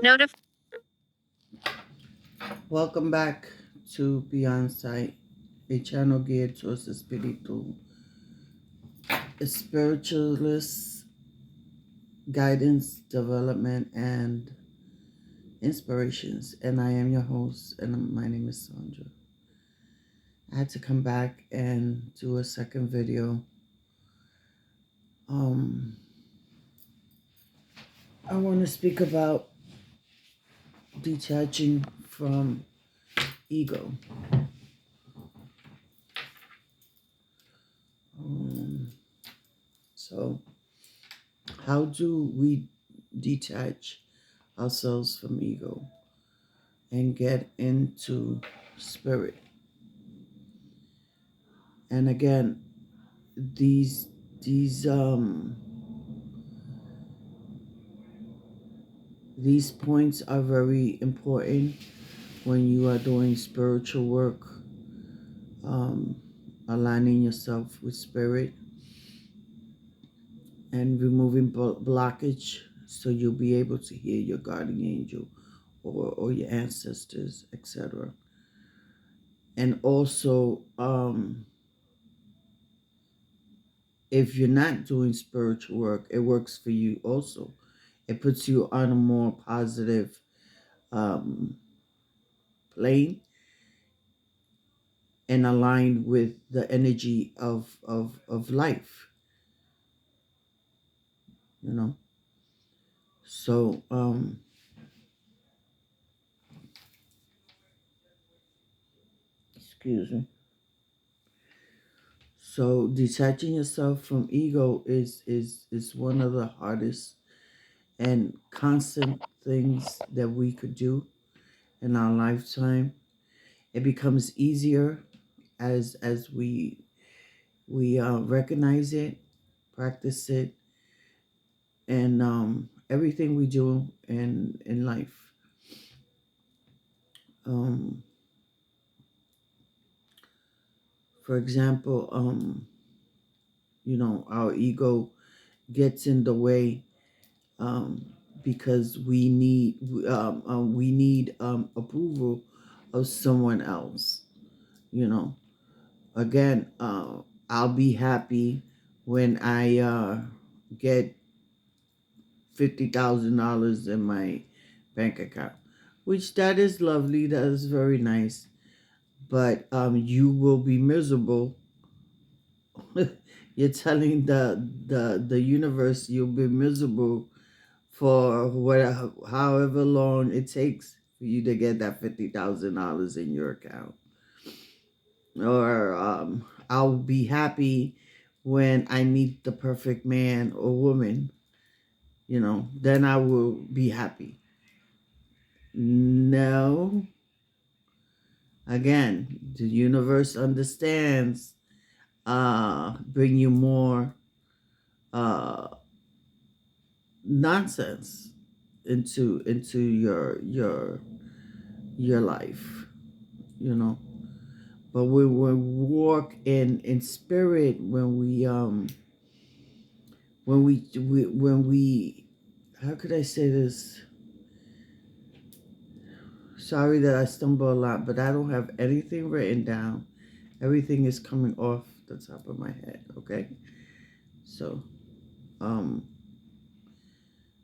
Notif- Welcome back to Beyond Sight, a channel geared towards the spiritualist guidance, development, and inspirations. And I am your host, and my name is Sandra. I had to come back and do a second video. I want to speak about detaching from ego. So, how do we detach ourselves from ego and get into spirit? And again, these these um these points are very important when you are doing spiritual work, um, aligning yourself with spirit and removing blockage, so you'll be able to hear your guardian angel or your ancestors, etc. And also, if you're not doing spiritual work, it works for you also. It puts you on a more positive um, plane and aligned with the energy of life, you know. So, excuse me. So detaching yourself from ego is one of the hardest and constant things that we could do in our lifetime. It becomes easier as we recognize it, practice it, and everything we do in life. Um, for example, our ego gets in the way, um, because we need approval of someone else. You know, again, I'll be happy when I get $50,000 in my bank account, which that is lovely. That is very nice. But you will be miserable. You're telling the universe you'll be miserable for whatever, however long it takes for you to get that $50,000 in your account. Or I'll be happy when I meet the perfect man or woman. Then I will be happy. No. Again, the universe understands. Bring you more uh nonsense into your life, you know. But when we walk in spirit, when we how could I say this? Sorry that I stumble a lot, but I don't have anything written down. Everything is coming off the top of my head, okay? So,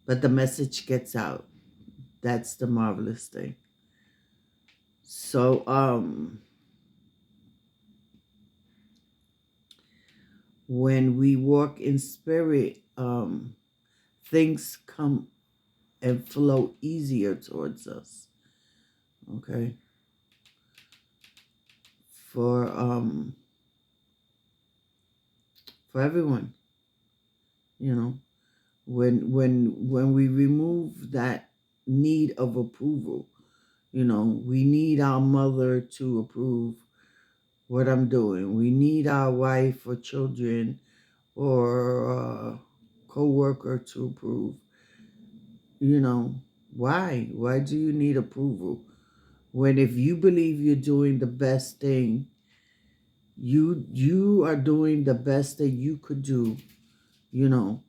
but the message gets out. That's the marvelous thing. So, when we walk in spirit, things come and flow easier towards us. Okay. For for everyone, you know, when we remove that need of approval, we need our mother to approve what I'm doing. We need our wife or children or co-worker to approve. Why do you need approval? When if you believe you're doing the best thing, you are doing the best that you could do, you know.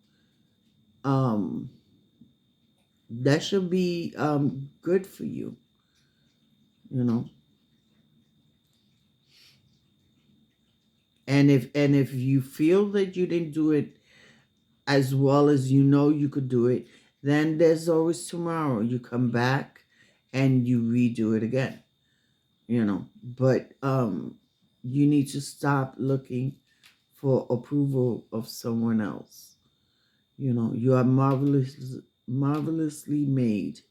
that should be good for you, you know. And if you feel that you didn't do it as well as you know you could do it, then there's always tomorrow. You come back and you redo it again, you know. But you need to stop looking for approval of someone else. You know, you are marvelously made.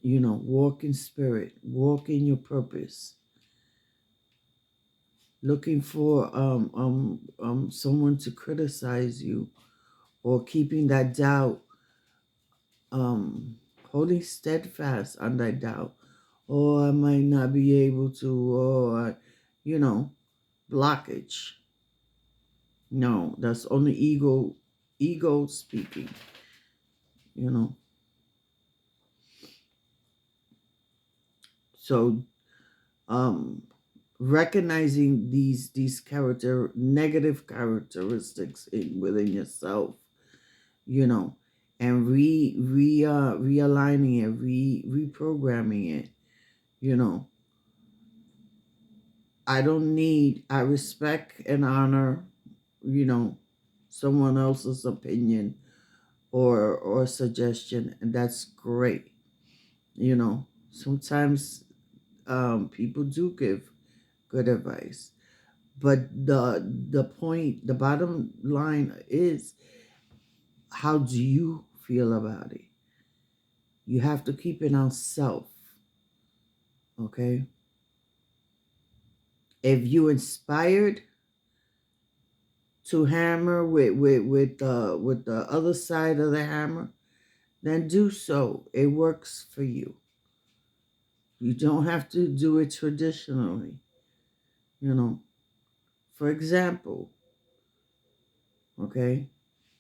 You know, walk in spirit, walk in your purpose. Looking for someone to criticize you, or keeping that doubt, um holding steadfast on that doubt. Oh, I might not be able to, or you know, blockage. No, that's only ego speaking, you know. So um recognizing these character negative characteristics within yourself, you know, and realigning it, reprogramming it, you know. I respect and honor, you know, someone else's opinion or suggestion, and that's great. You know, sometimes people do give good advice, but the bottom line is, how do you feel about it? You have to keep it on self, okay? If you inspired to hammer with the other side of the hammer, then do so. It works for you. You don't have to do it traditionally, you know. For example, okay,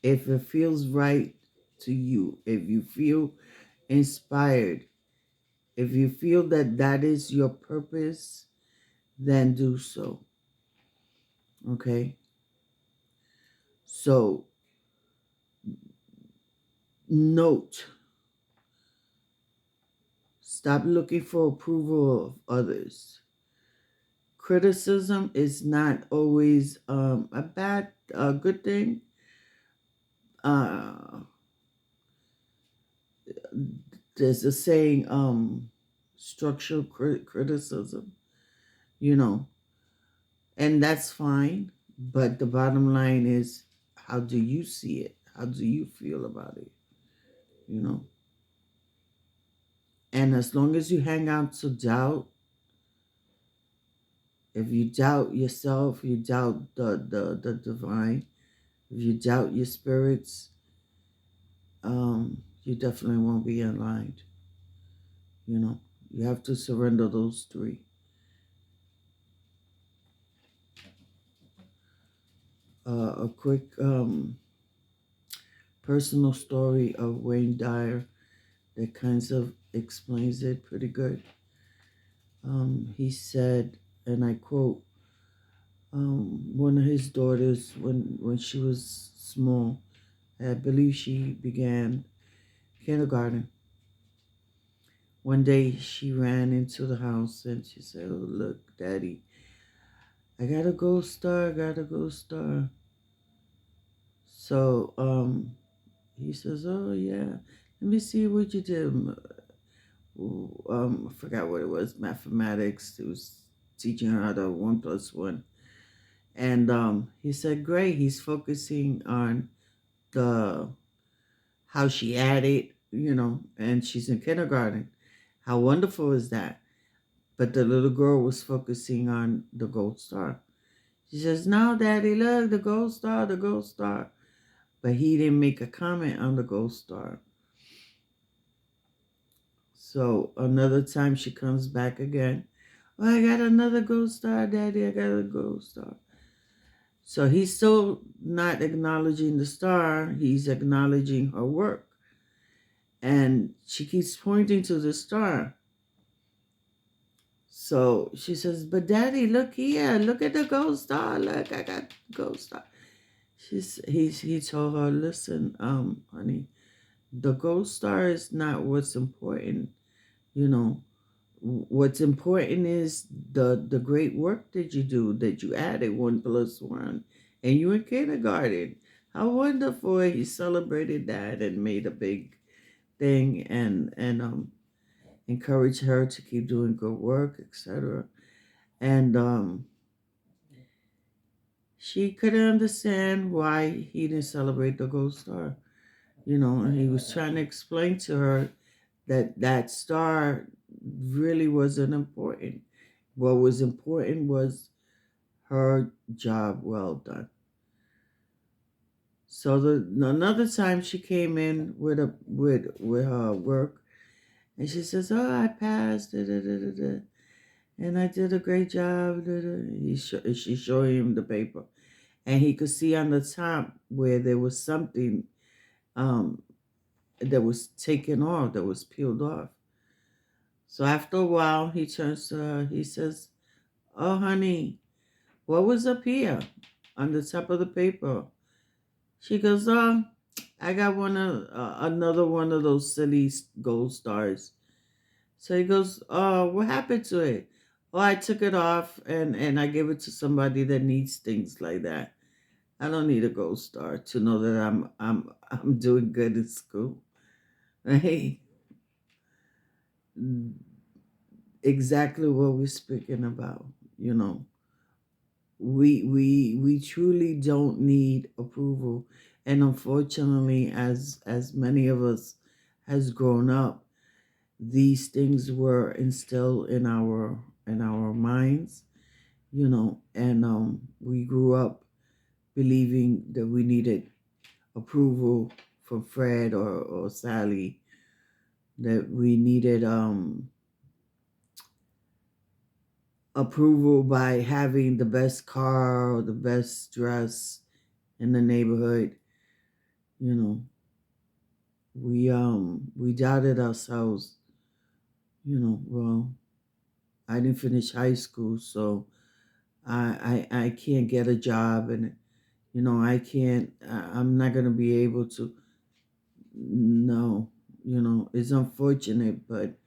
if it feels right to you, if you feel inspired, if you feel that that is your purpose, then do so, okay? So, note, stop looking for approval of others. Criticism is not always a good thing. Uh, there's a saying, structural criticism, you know, and that's fine. But the bottom line is, how do you see it? How do you feel about it? You know, and as long as you hang out to doubt, if you doubt yourself, you doubt the divine, if you doubt your spirits, you definitely won't be aligned. You know, you have to surrender those three. A quick personal story of Wayne Dyer that kinds of explains it pretty good. He said, and I quote, one of his daughters, when she was small, I believe she began kindergarten. One day she ran into the house and she said, "Oh, look, Daddy, I got a gold star, I got a gold star." So he says, "Oh, yeah, let me see what you did." I forgot what it was, mathematics. It was teaching her how to 1 plus 1. And he said, "Great." He's focusing on the how she added, you know, and she's in kindergarten. How wonderful is that? But the little girl was focusing on the gold star. She says, "No, Daddy, look, the gold star, the gold star." But he didn't make a comment on the gold star. So another time she comes back again. "Oh, I got another gold star, Daddy. I got a gold star." So he's still not acknowledging the star. He's acknowledging her work. And she keeps pointing to the star. So she says, "But Daddy, look here. Look at the gold star. Look, I got the gold star." He told her, "Listen, honey, The gold star is not what's important. You know, what's important is the great work that you do, that you added 1 plus 1, and you in kindergarten. How wonderful! He celebrated that and made a big thing, and encouraged her to keep doing good work, etc. And she couldn't understand why he didn't celebrate the gold star. And he was trying to explain to her that that star really wasn't important. What was important was her job well done. So another time she came in with her work, and she says, "Oh, I passed, da, da, da, da, da, and I did a great job." Da, da. She showed him the paper, and he could see on the top where there was something um, that was taken off, that was peeled off. So after a while, he turns to her. He says, "Oh, honey, what was up here on the top of the paper?" She goes, "Oh, I got another one of those silly gold stars." So he goes, "Oh, what happened to it?" "Oh, I took it off and I gave it to somebody that needs things like that. I don't need a gold star to know that I'm doing good in school." Hey, exactly what we're speaking about. You know, we truly don't need approval, and unfortunately, as many of us has grown up, these things were instilled in our minds. And we grew up believing that we needed approval from Fred or Sally, that we needed approval by having the best car or the best dress in the neighborhood. you know we doubted ourselves. Well, I didn't finish high school, so I can't get a job, and I can't, I'm not going to be able to. No, it's unfortunate, but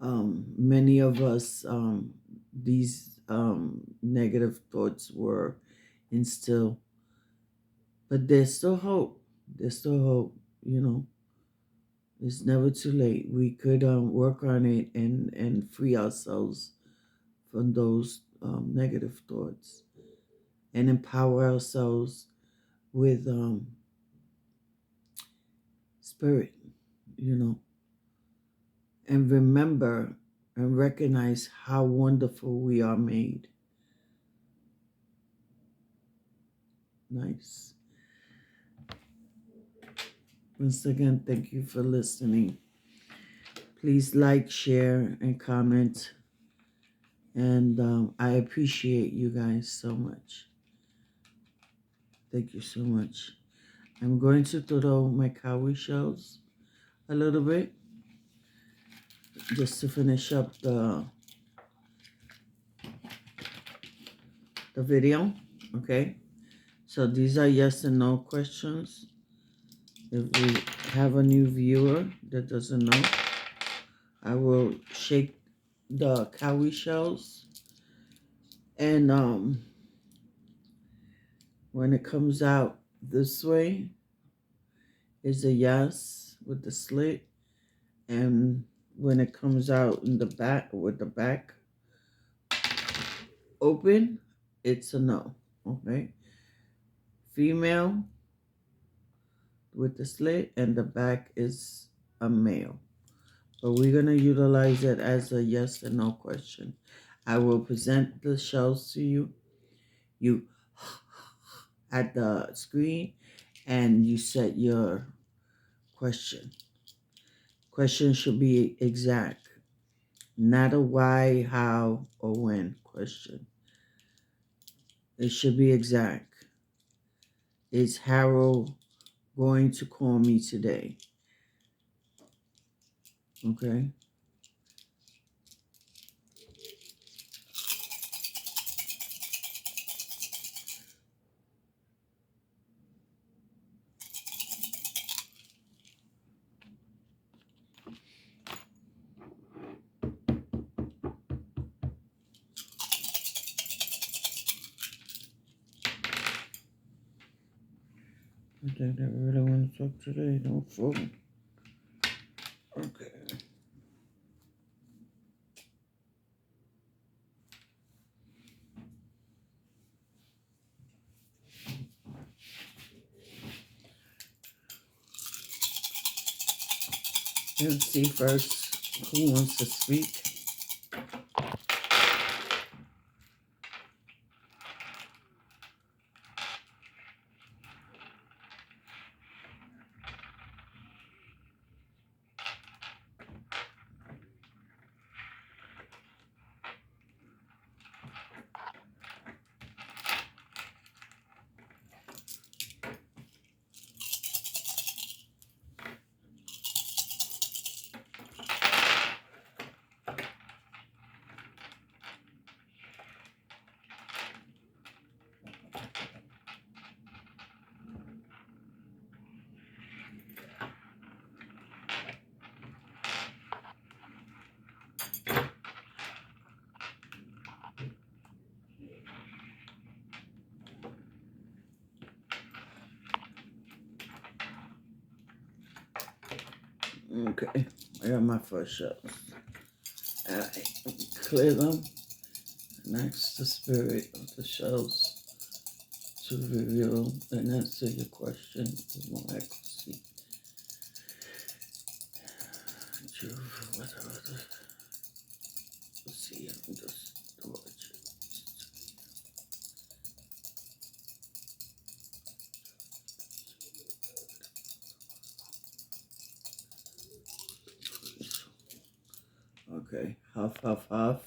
many of us, these negative thoughts were instilled. But there's still hope. There's still hope. It's never too late. We could work on it and free ourselves from those negative thoughts and empower ourselves with spirit, you know, and remember and recognize how wonderful we are made. Nice. Once again, thank you for listening. Please like, share, and comment. And I appreciate you guys so much. Thank you so much. I'm going to throw my cowrie shells a little bit just to finish up the video. Okay. So these are yes and no questions. If we have a new viewer that doesn't know, I will shake the cowrie shells, and when it comes out this way is a yes with the slit, and when it comes out in the back with the back open, it's a no. Okay. Female with the slit, and the back is a male. But we're going to utilize it as a yes and no question. I will present the shells to you. You at the screen, and you set your question. Question should be exact, not a why, how, or when question. It should be exact. Is Harold going to call me today? Okay. something that we really want to talk today. Don't fool. Okay. Let's see first who wants to speak. Okay, I got my first shells. Alright, clear them and ask the spirit of the shells to reveal and answer your question with more accuracy. See, I'm just the Lord. Okay, huff.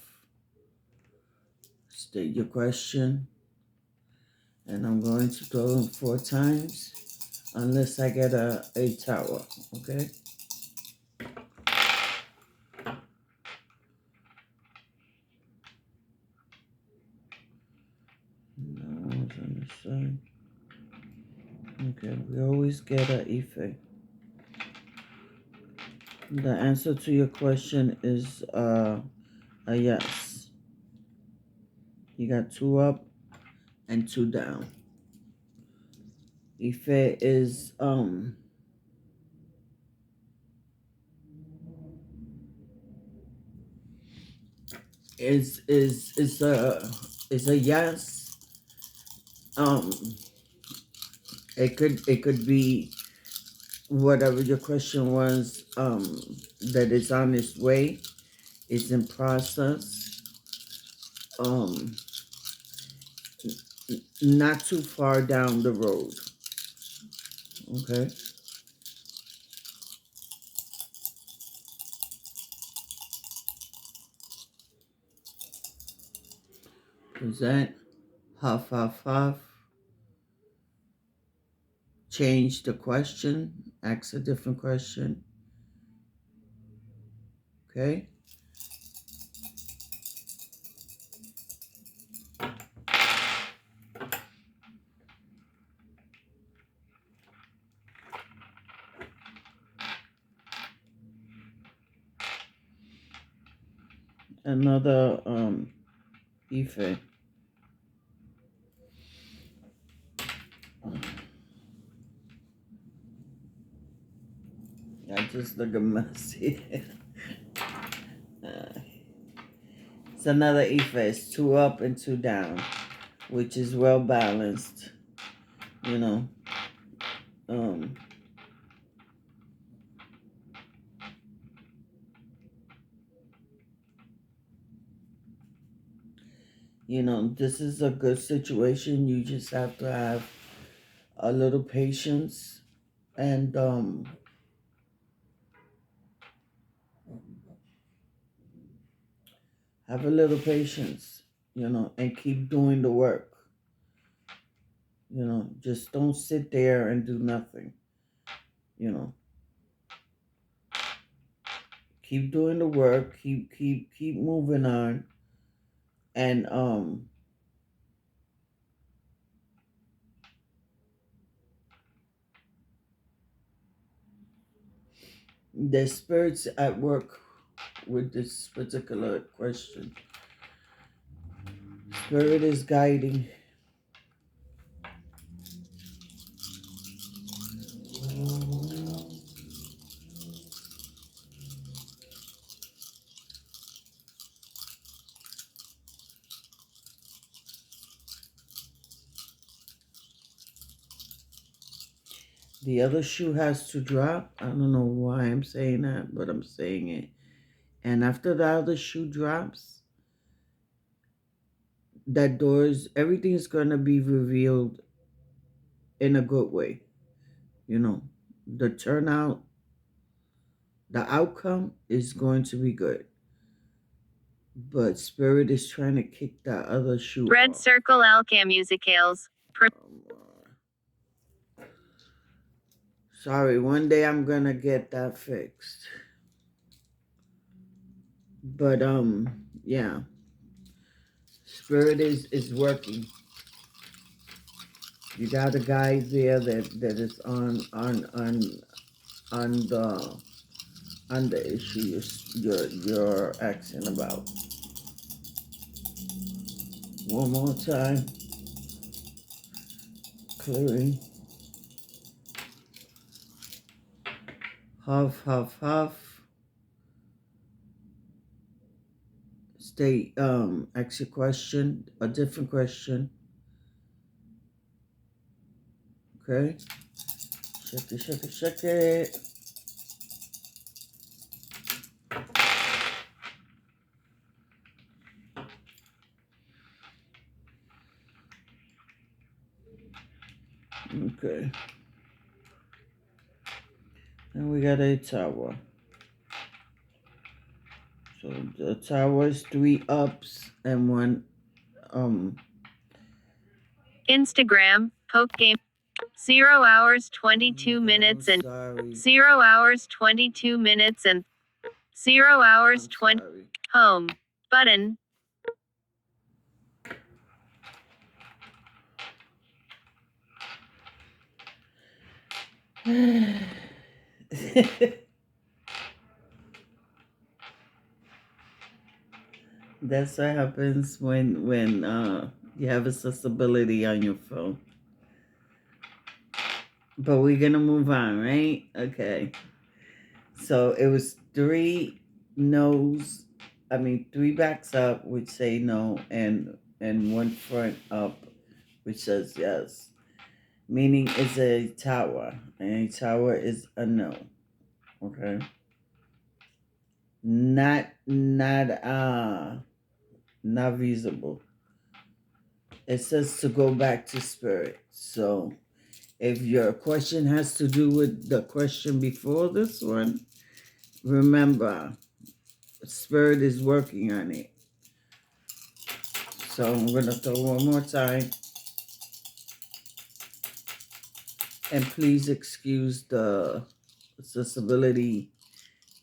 State your question, and I'm going to throw them 4 times unless I get a tower, okay? No one's on the side. Okay, we always get a Ife. The answer to your question is a yes. You got 2 up and 2 down. Ife is is a yes. It could be whatever your question was, that is on its way, it's in process, um, not too far down the road, okay? Is that huff, change the question, ask a different question, okay? Another, Ife. I just look at Mercy. It's another Ife. It's 2 up and 2 down, which is well balanced, you know. Um, this is a good situation. You just have to have a little patience and have a little patience, and keep doing the work. Just don't sit there and do nothing. Keep doing the work, keep moving on, and the spirits at work with this particular question. Spirit is guiding. The other shoe has to drop. I don't know why I'm saying that, but I'm saying it. And after the other shoe drops, that doors, everything's gonna be revealed in a good way. You know, the turnout, the outcome is going to be good. But Spirit is trying to kick that other shoe Red off. circle Alcam Musicales. Sorry, one day I'm gonna get that fixed. But yeah. Spirit is working. You got a guy there that is on the issue you're asking about. One more time. Clearing. Huff, huff, huff. Stay, ask your question, a different question. Okay? Shake it, shake it, shake it. Okay. And we got a tower. So the tower is 3 ups and 1 Instagram, poke game. 0 hours 22 minutes and sorry. 0 hours 22 minutes and 0 hours 20. Home button. That's what happens when you have accessibility on your phone. But we're gonna move on, right? Okay. So it was 3 no's. I mean 3 backs up, which say no, and 1 front up, which says yes. Meaning it's a tower, and a tower is a no. Okay. Not visible. It says to go back to spirit. So if your question has to do with the question before this one, remember, spirit is working on it. So I'm going to throw one more time. And please excuse the accessibility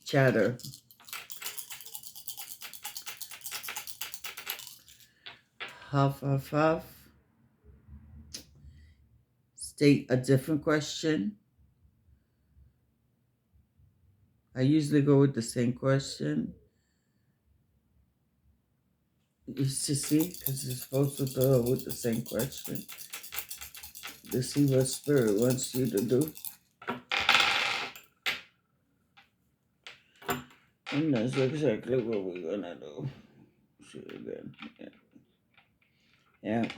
chatter. Huff, huff, huff. State a different question. I usually go with the same question. It's to see, because you're supposed to go with the same question. To see what spirit wants you to do. And that's exactly what we're gonna do. See it again. Yeah.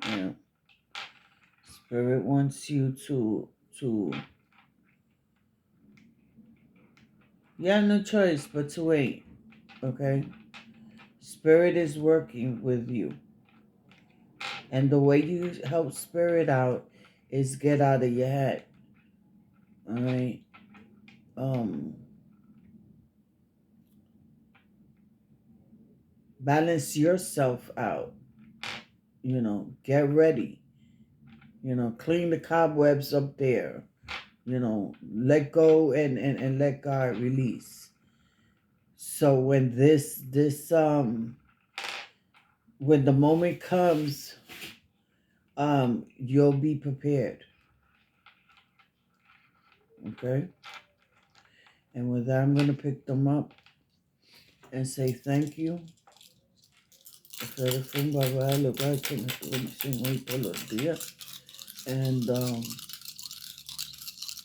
Yeah. Spirit wants you to you have no choice but to wait. Okay? Spirit is working with you. And the way you help spirit out is get out of your head. Alright? Balance yourself out. Get ready. Clean the cobwebs up there. Let go and let God release. So when when the moment comes, you'll be prepared. Okay? And with that, I'm going to pick them up and say thank you. Ustedes fue un babá lugar que me bendición hoy todos los días. And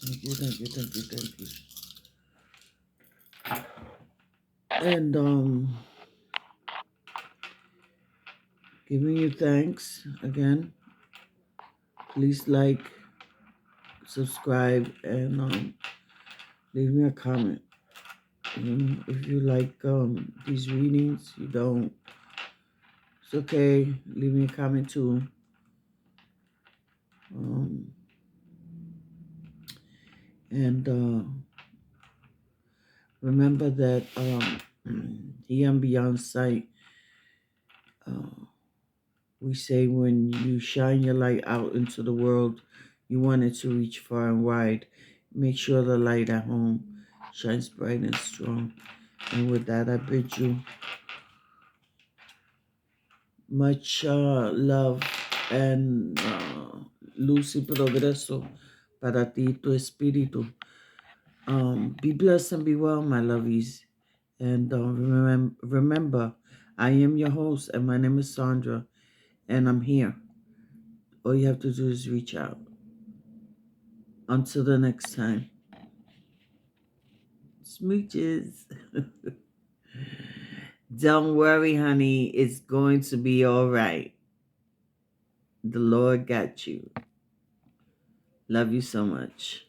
thank you, thank you, thank you, thank you. And Giving you thanks again. Please like, subscribe, and leave me a comment. If you like these readings, you don't, it's okay. Leave me a comment too. Um, and remember that here on Beyond Sight, uh, we say when you shine your light out into the world, you want it to reach far and wide. Make sure the light at home shines bright and strong. And with that, I bid you much love and luz y progreso para ti, tu espíritu. Be blessed and be well, my lovies. And remember, I am your host, and my name is Sandra, and I'm here. All you have to do is reach out. Until the next time. Smooches. Don't worry, honey. It's going to be all right. The Lord got you. Love you so much.